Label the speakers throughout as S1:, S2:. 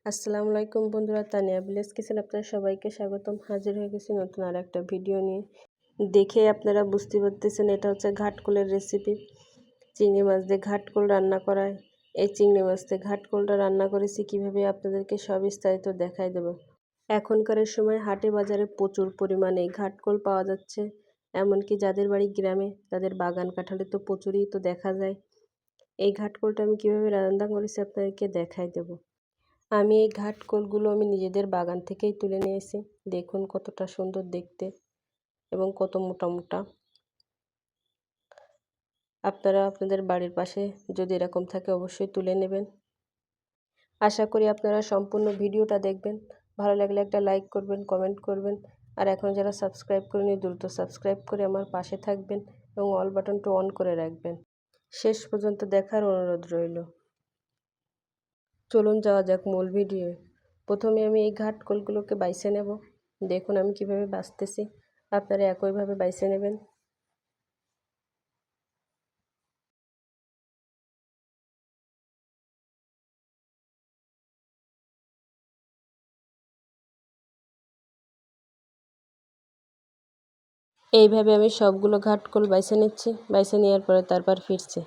S1: আসসালামু আলাইকুম বন্ধুরা, তানিয়া ভিলেজ কিচেন আপনাদের সবাইকে স্বাগতম। হাজির হয়ে গেছি নতুন আর একটা ভিডিও নিয়ে। দেখে আপনারা বুঝতে পারতেছেন এটা হচ্ছে ঘাটকোলের রেসিপি। চিংড়ি মাছ দিয়ে ঘাটকোল রান্না করায়। এই চিংড়ি মাছ দিয়ে ঘাটকোলটা রান্না করেছি কিভাবে আপনাদেরকে সবিস্তারিত দেখাই দেব। এখনকার সময় হাটে বাজারে প্রচুর পরিমাণে ঘাটকোল পাওয়া যাচ্ছে। এমনকি যাদের বাড়ি গ্রামে তাদের বাগান কাঁঠালে তো প্রচুরই তো দেখা যায়। এই ঘাটকোলটা আমি কিভাবে রান্না করেছি আপনাদেরকে দেখাই দেব। আমি এই ঘাটকোলগুলো আমি নিজেদের বাগান থেকেই তুলে নিয়েছি। দেখুন কতটা সুন্দর দেখতে এবং কত মোটা মোটা। আপনারা আপনাদের বাড়ির পাশে যদি এরকম থাকে অবশ্যই তুলে নেবেন। আশা করি আপনারা সম্পূর্ণ ভিডিওটা দেখবেন। ভালো লাগলে একটা লাইক করবেন, কমেন্ট করবেন। আর এখন যারা সাবস্ক্রাইব করেনি দ্রুত সাবস্ক্রাইব করে আমার পাশে থাকবেন এবং অল বাটনটা অন করে রাখবেন। শেষ পর্যন্ত দেখার অনুরোধ রইল। চলুন যাওয়া যাক মূল ভিডিও। প্রথমে আমি এই ঘাটকোলগুলোকে বাইছে নেব। দেখুন আমি কিভাবে বাছতেছি, আপনারা একইভাবে বাইছে নেবেন। এইভাবে আমি সবগুলো ঘাটকোল বাইছে নিচ্ছি। বাইছে নেওয়ার পরে তারপর ফিরছি।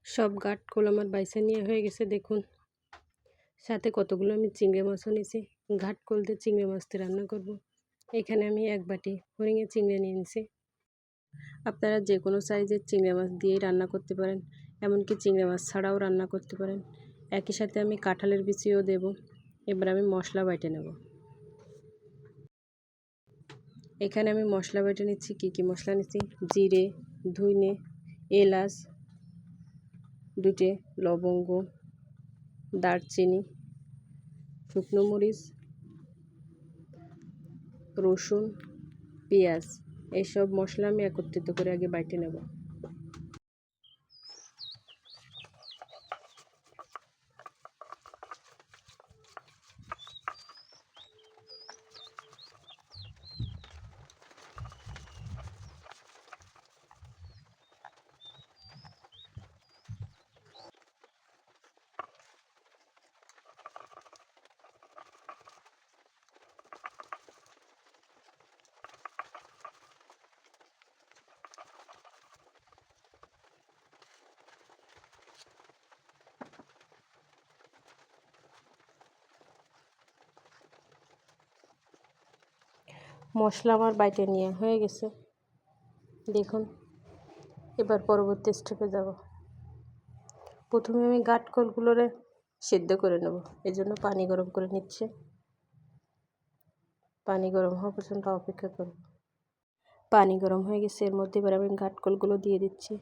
S1: সব ঘাটকোল আমার বাইছে নিয়ে হয়ে গেছে। দেখুন সাথে কতগুলো আমি চিংড়ি মাছও নিয়েছি। ঘাটকোল দিয়ে চিংড়ি মাছ দিয়ে রান্না করব। এখানে আমি এক বাটি হরিঙে চিংড়ি নিয়ে নিয়েছি। আপনারা যে কোনো সাইজের চিংড়ি মাছ দিয়েই রান্না করতে পারেন, এমনকি চিংড়ি মাছ ছাড়াও রান্না করতে পারেন। একই সাথে আমি কাঁঠালের বিচিও দেব। এবার আমি মশলা বেটে নেব। এখানে আমি মশলা বেটে নিচ্ছি। কী মশলা নিচ্ছি? জিরে, ধইনে, এলাচ, দুটে লবঙ্গ, দারচিনি, শুকনো মরিচ, রসুন, পেঁয়াজ, এইসব মশলা আমি একত্রিত করে আগে বেটে নেব। মশলা আমার বাইটে নিয়ে হয়ে গেছে। দেখুন এবার পরবর্তী স্টেপে যাব। প্রথমে আমি ঘাটকোলগুলোরে সিদ্ধ করে নেব। এই জন্য পানি গরম করে নিচ্ছে। পানি গরম হওয়া পর্যন্ত অপেক্ষা করব। পানি গরম হয়ে গেছে, এর মধ্যে এবার আমি ঘাটকোলগুলো দিয়ে দিচ্ছি।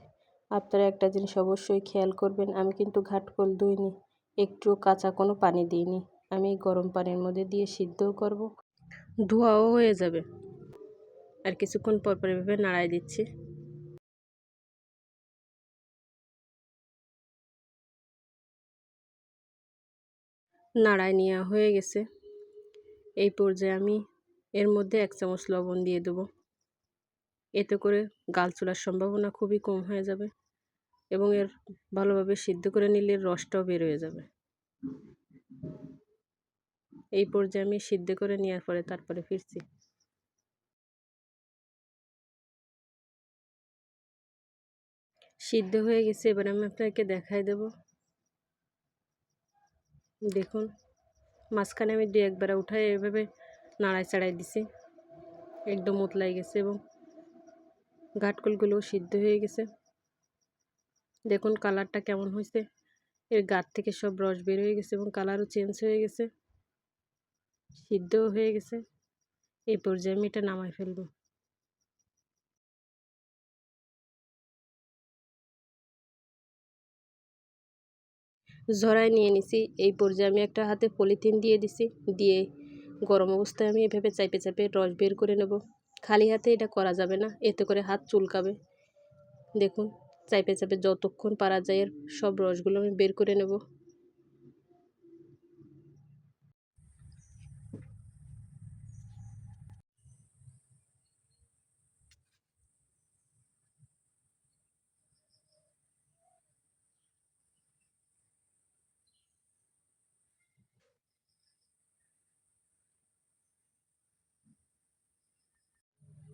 S1: আপনারা একটা জিনিস অবশ্যই খেয়াল করবেন, আমি কিন্তু ঘাটকোল ধুইনি, একটু কাঁচা কোনো পানি দিইনি। আমি গরম পানির মধ্যে দিয়ে সিদ্ধও করব, ধোয়াও হয়ে যাবে। আর কিছুক্ষণ পর পর এভাবে নাড়াই দিচ্ছি। নাড়াই নেওয়া হয়ে গেছে। এই পর্যায়ে আমি এর মধ্যে 1 চামচ লবণ দিয়ে দেবো। এতে করে গাল চুলার সম্ভাবনা খুবই কম হয়ে যাবে এবং এর ভালোভাবে সিদ্ধ করে নিলে রসটাও বের হয়ে যাবে। এই পর্যায়ে আমি সিদ্ধ করে নেওয়ার পরে তারপরে ফিরছি। সিদ্ধ হয়ে গেছে, এবার আমি আপনাকে দেখাই দেব। দেখুন মাঝখানে আমি 2 একবার উঠায় এভাবে নাড়াই চাড়াই দিছি, একদম উতলাই গেছে এবং ঘাটকোলগুলোও সিদ্ধ হয়ে গেছে। দেখুন কালারটা কেমন হয়েছে, এর গাত থেকে সব রস বের হয়ে গেছে এবং কালারও চেঞ্জ হয়ে গেছে, সিদ্ধও হয়ে গেছে। এই পর্যায়ে আমি এটা নামাই ফেলবো। ঝরায় নিয়ে নিছি। এই পর্যায়ে আমি একটা হাতে পলিথিন দিয়ে দিছি, দিয়ে গরম অবস্থায় আমি এভাবে চাইপে চাইপে রস বের করে নেব। খালি হাতে এটা করা যাবে না, এতে করে হাত চুলকাবে। দেখুন চাইপে চাইপে যতক্ষণ পারা যায় এর সব রসগুলো আমি বের করে নেব।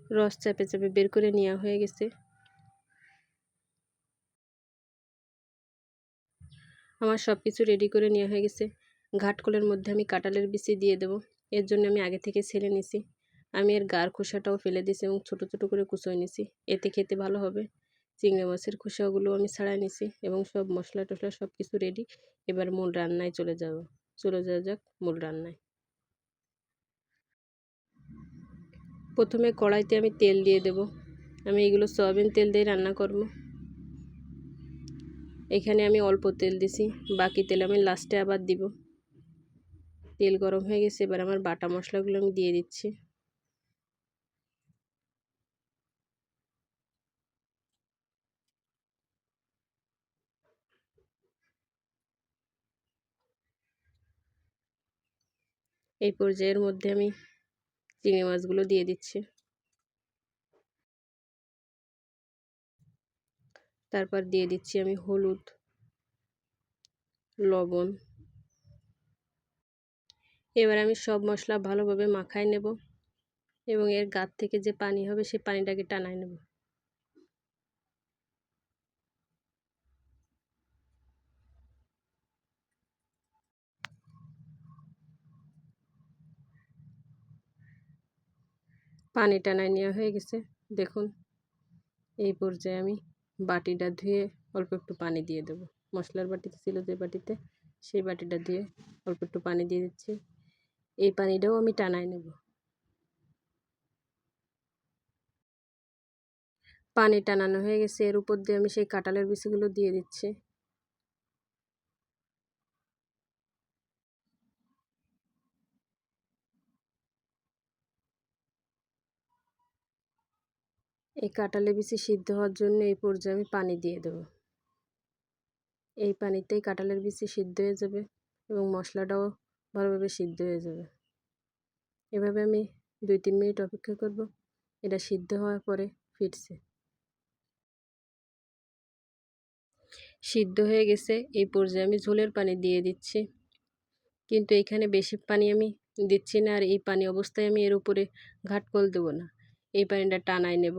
S1: রস চেপে চেপে বের করে নেওয়া হয়ে গেছে। আমার সব কিছু রেডি করে নেওয়া হয়ে গেছে। ঘাটকলের মধ্যে আমি কাঁঠালের বিচি দিয়ে দেব। এর জন্য আমি আগে থেকে ছেলে নিছি। আমি এর গার খোসাটাও ফেলে দিয়েছি এবং ছোট ছোট করে কুচোয় নিছি, এতে খেতে ভালো হবে। চিংড়ি মাছের খোসাগুলো আমি ছাড়াই নিছি এবং সব মশলা টশলা সব কিছু রেডি। এবার মূল রান্নায় চলে যাওয়া যাক মূল রান্নায়। প্রথমে কড়াইতে আমি তেল দিয়ে দেব। আমি এগুলো সয়াবিন তেল দিয়ে রান্না করব। এখানে আমি অল্প তেল দিছি, বাকি তেল আমি লাস্টে আবার দিব। তেল গরম হয়ে গেছে, এবার আমার বাটা মশলাগুলো আমি দিয়ে দিচ্ছি। এই পর্যায়ের মধ্যে আমি চিংড়ি মাছগুলো দিয়ে দিচ্ছি। তারপর দিয়ে দিচ্ছি আমি হলুদ, লবণ। এবার আমি সব মশলা ভালোভাবে মাখায় নেব এবং এর গাত থেকে যে পানি হবে সেই পানিটাকে টানায় নেব। পানি টানায় নেওয়া হয়ে গেছে। দেখুন এই পর্যায়ে আমি বাটিটা ধুয়ে অল্প একটু পানি দিয়ে দেব। মশলার বাটিতে ছিল যে বাটিতে, সেই বাটিটা দিয়ে অল্প একটু পানি দিয়ে দিচ্ছি। এই পানিটাও আমি টানায় নেব। পানি টানানো হয়ে গেছে, এর উপর দিয়ে আমি সেই কাঁঠালের বিচিগুলো দিয়ে দিচ্ছি। এই কাঁঠালের বিচি সিদ্ধ হওয়ার জন্য এই পর্যায়ে আমি পানি দিয়ে দেব। এই পানিতেই কাঁঠালের বিচি সিদ্ধ হয়ে যাবে এবং মশলাটাও ভালোভাবে সিদ্ধ হয়ে যাবে। এভাবে আমি 2-3 মিনিট অপেক্ষা করব। এটা সিদ্ধ হওয়ার পরে ফিরছে। সিদ্ধ হয়ে গেছে, এই পর্যায়ে আমি ঝোলের পানি দিয়ে দিচ্ছি। কিন্তু এখানে বেশি পানি আমি দিচ্ছি না, আর এই পানি অবস্থায় আমি এর উপরে ঘাটকল দেবো না। এই পানিটা টানায় নেব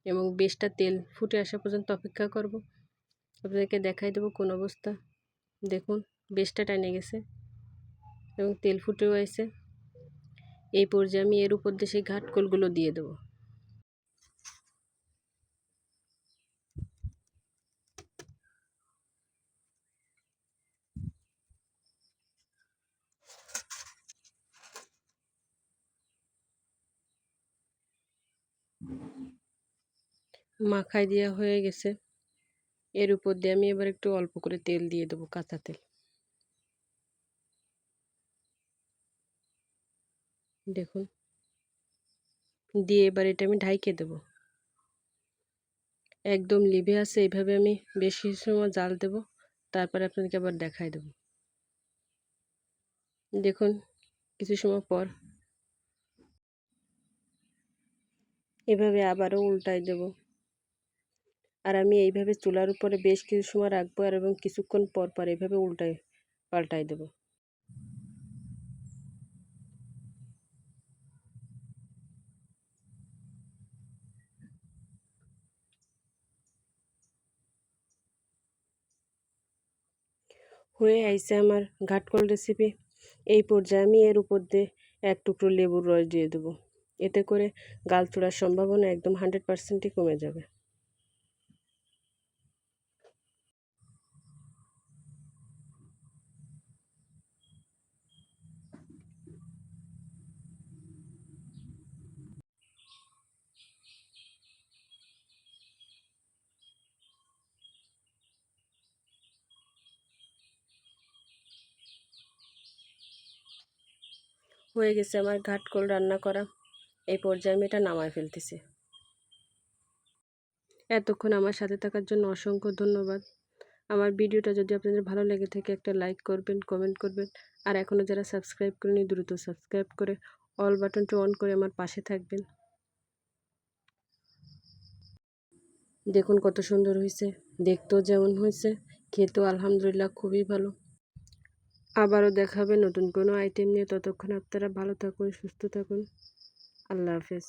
S1: এবং বেশটা তেল ফুটে আসা পর্যন্ত অপেক্ষা করব। আপনাদেরকে দেখাই দেবো কোন অবস্থা। দেখুন বেশটা টানে গেছে এবং তেল ফুটেও আছে। এই পর্যায়ে আমি এর উপর দিয়ে সেই ঘাটকলগুলো দিয়ে দেবো। মাখায় দেওয়া হয়ে গেছে। এর উপর দিয়ে আমি এবার একটু অল্প করে তেল দিয়ে দেবো, কাঁচা তেল। দেখুন দিয়ে এবার এটা আমি ঢাইকে দেব। একদম লিভে আছে, এইভাবে আমি বেশ কিছু সময় জাল দেব। তারপরে আপনাদেরকে আবার দেখাই দেব। দেখুন কিছু সময় পর এভাবে আবারও উল্টাই দেব। আর আমি এইভাবে চুলার উপরে বেশ কিছু সময় রাখবো আর এবং কিছুক্ষণ পর পর এভাবে পাল্টাই দেব। হয়ে আইছে আমার ঘাটকল রেসিপি। এই পর্যায়ে আমি এর উপর দিয়ে এক টুকরো লেবুর রস দিয়ে দেবো। এতে করে গাল চোড়ার সম্ভাবনা একদম 100%ই কমে যাবে। হয়ে গেছে আমার ঘাটকল রান্না করা। এই পর্যায়ে আমি এটা নামায় ফেলতেছি। এতক্ষণ আমার সাথে থাকার জন্য অসংখ্য ধন্যবাদ। আমার ভিডিওটা যদি আপনাদের ভালো লেগে থাকে একটা লাইক করবেন, কমেন্ট করবেন। আর এখনও যারা সাবস্ক্রাইব করেনি দ্রুত সাবস্ক্রাইব করে অল বাটনটা অন করে আমার পাশে থাকবেন। দেখুন কত সুন্দর হয়েছে, দেখতেও যেমন হয়েছে, খেতেও আলহামদুলিল্লাহ খুবই ভালো। আবারও দেখা হবে নতুন কোনো আইটেম নিয়ে। ততক্ষণ আপনারা ভালো থাকুন, সুস্থ থাকুন। আল্লাহ হাফেজ।